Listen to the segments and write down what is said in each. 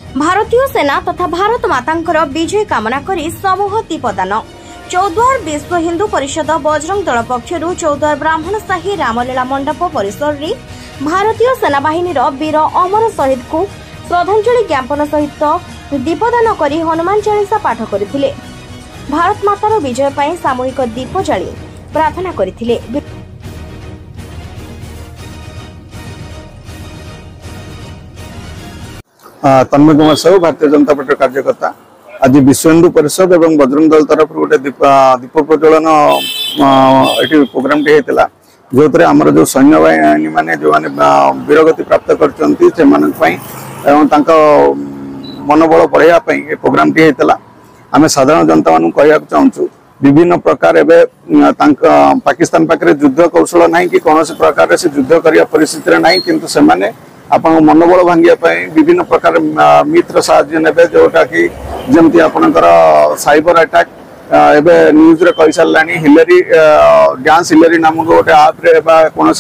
भारतीय सेना तथा भारत मातांकर विजय कामना करी समूह दीपदान। चौद्वार विश्व हिंदू परिषद बजरंग दल पक्षर चौद्वार ब्राह्मणसाही रामलीला मंडप परिसर रे भारतीय सेनाबाहिनी वीर अमर शहीद को श्रद्धांजलि ज्ञापन सहित दीपदान करी हनुमान चालीसा पाठ करथिले। भारत मातार विजय पाई सामूहिक दीप जाली प्रार्थना करथिले। तन्मय कुमार साहू भारतीय जनता पार्टी कार्यकर्ता आज विश्व हिंदू परिषद और बजरंग दल तरफ गोटे दीप प्रज्वलन प्रोग्राम होता जो आमर जो सैन्य बाहिनी मैंने जो वीरगति प्राप्त कर मनोबल बढ़ाई प्रोग्राम होता आम साधारण जनता मान कह चाहूँ विभिन्न प्रकार पाकिस्तान पाखे युद्ध कौशल ना कि कौन प्रकार से युद्ध करने परिस्थिति ना किंतु से आपण मनोबल भांगिया विभिन्न प्रकार मित्र साहाय्य ने जोटा कि जमती आपणकर साइबर अटैक एवं न्यूज रे कही सारा हिलेरी डांस हिलेरी नामक गोटे आप कौन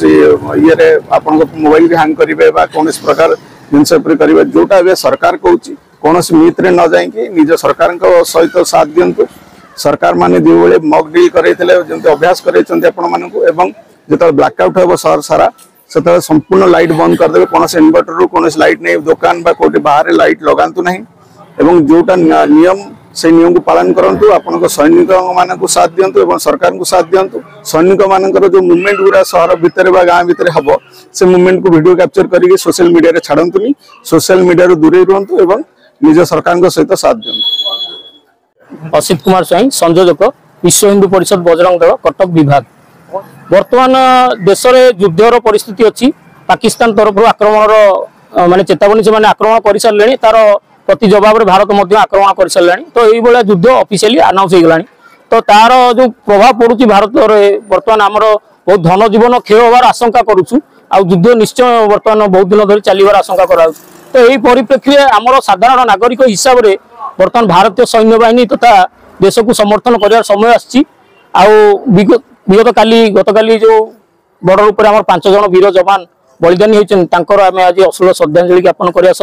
ये आप मोबाइल भी हैंग करेंगे कौन प्रकार जिनस करेंगे जोटा ए सरकार कहूँ कौन मित्र न जाकि निज सरकार सहित साथ दिंतु। सरकार माने जो भाई मक डिल करते अभ्यास कर जो ब्लैकआउट हो सहर सारा से संपूर्ण लाइट बंद करदे कौन इन्वर्टर रू कौन लाइट नहीं दुकान कौटी बाहर लाइट लगातु ना एवं जोटा नियम से नियम को पालन करूँ आपण सैनिक मान साथ दिंतु सरकार को साथ दिंतु। सैनिक मानकर जो मुवमेंट गुरा सहर भितर गाँ भितर हम से मुवमेंट को वीडियो कैप्चर करके सोशल मीडिया छाड़तुनि सोशल मीडिया दूरे रुहतु एवं निज सरकार सहित साथ दिंतु। असित कुमार स्वाई संयोजक विश्व हिंदू परिषद बजरंग दल कटक विभाग। वर्तमान देश में युद्धर परिस्थिति अच्छी पाकिस्तान तरफ आक्रमण माने चेतावनी से आक्रमण कर सारे तार प्रति जवाब में भारत आक्रमण कर सारे तो यही युद्ध ऑफिशियली अनाउंस हो गला तो तार जो प्रभाव पड़ुची भारत वर्तमान आमर बहुत धन जीवन क्षय होवार आशंका करुचु आ युद्ध निश्चय वर्तमान बहुत दिन धरी चलवार आशंका करा तो यही परिप्रेक्षी आमर साधारण नागरिक हिसाब से वर्तमान भारतीय सैन्य बाहिनी तथा देश को समर्थन कर समय आसी गतकाली जो बॉर्डर उपर आम 5 जन वीर जवान बलिदानी होती आम आज अश्लील श्रद्धांजलि ज्ञापन करने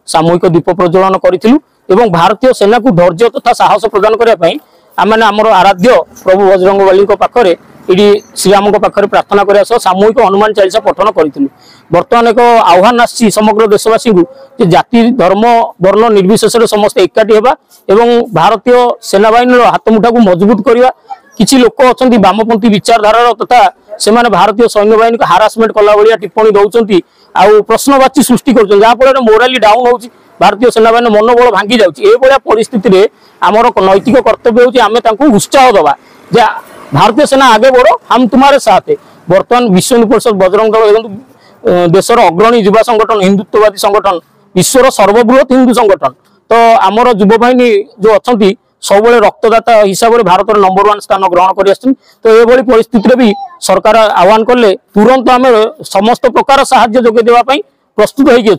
सामूहिक दीप प्रज्वलन करूँ भारतीय सेना को धैर्य तथा साहस प्रदान करने आम आराध्य प्रभु बजरंग बली पाखे ये श्रीराम पाखे प्रार्थना करने सामूहिक हनुमान चालीसा पठन करूँ। बर्तमान एक आह्वान आसी समग्र देशवासी को जाति धर्म वर्ण निर्विशेष समस्त एकाठी होगा एवं भारतीय सेना बाहिनी हाथ मुठा को मजबूत करवा। किसी लोक अच्छा वामपंथी विचारधारा तथा से भारतीय सैन्य बाहिनी को हारासमेंट कला भाया टिप्पणी दौरान आउ प्रश्नवाची सृष्टि कर जहाँफल मोराली डाउन हो भारतीय सेना बाहिनी मनोबल भांगी जाए परिस्थिति में आमर नैतिक कर्तव्य होमें उत्साह दबा जे भारतीय सेना आगे बढ़ो हम तुम्हारे साथ है। बर्तमान विश्व हिंदू परिषद बजरंग दल देशर अग्रणी युवा संगठन हिंदुत्ववादी संगठन विश्वर सर्वबृहत हिंदू संगठन तो आमर युवा बाहिनी जो अच्छा सब रक्तदाता हिसाब से भारत नंबर 1 स्थान ग्रहण कर तो ये परिस्थिति भी सरकार आह्वान कले तुरंत आम समस्त प्रकार साहाय्य जोगे देवाई प्रस्तुत होगी।